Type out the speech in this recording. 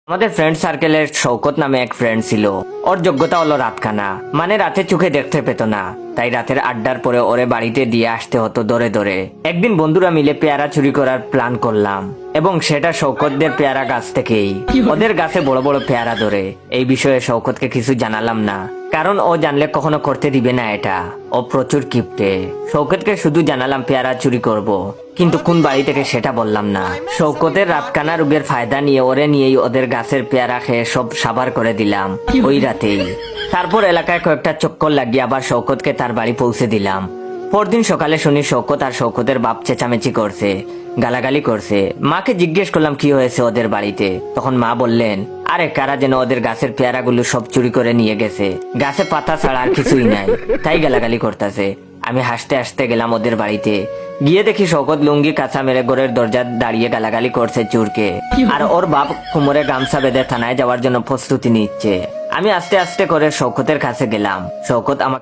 আমাদের ফ্রেন্ড সার্কেলের শওকত নামে এক ফ্রেন্ড ছিল। ওর যোগ্যতা হলো রাতখানা, মানে রাতে চোখে দেখতে পেত না, তাই রাতের আড্ডার পরে ওরে বাড়িতে দিয়ে আসতে হতো দরে দরে। একদিন বন্ধুরা মিলে পেয়ারা চুরি করার প্ল্যান করলাম, এবং সেটা শওকতদের পেয়ারা গাছ থেকেই। ওদের গাছে বড় বড় পেয়ারা ধরে। এই বিষয়ে শওকতকে কিছু জানালাম না, কারণ ও জানলে কখনো করতে দিবে না এটা। ও প্রচুর কিপটে। শওকতকে শুধু জানালাম পেয়ারা চুরি করব, কিন্তু কোন বাড়ি থেকে সেটা বললাম না। শওকতের রাতকানা রোগের ফায়দা নিয়ে ওরে নিয়েই ওদের গাছের পেয়ারা খেয়ে সব সাবার করে দিলাম ওই রাতেই। তারপর এলাকায় কয়েকটা চক্কর লাগিয়ে আবার শওকতকে তার বাড়ি পৌঁছে দিলাম। পরদিন সকালে শুনি শওকত আর শওকতের বাপ চেঁচামেচি করছে, গালাগালি করছে। মাকে জিজ্ঞেস করলাম কি হয়েছে ওদের বাড়িতে। তখন মা বললেন, আরে কারা যেন ওদের গাছের পেয়ারাগুলো সব চুরি করে নিয়ে গেছে, গাছে পাতা ছাড়া আর কিছুই নাই, তাই গালাগালি করতেছে। আমি হাসতে হাসতে গেলাম ওদের বাড়িতে। গিয়ে দেখি শওকত লুঙ্গি কাঁচা মেরে ঘরের দরজা দাঁড়িয়ে গালাগালি করছে চুরকে, আর ওর বাপ কোমরে গামছা বেঁধে থানায় যাওয়ার জন্য প্রস্তুতি নিচ্ছে। আমি আস্তে আস্তে করে শওকতের কাছে গেলাম। শওকত আমাকে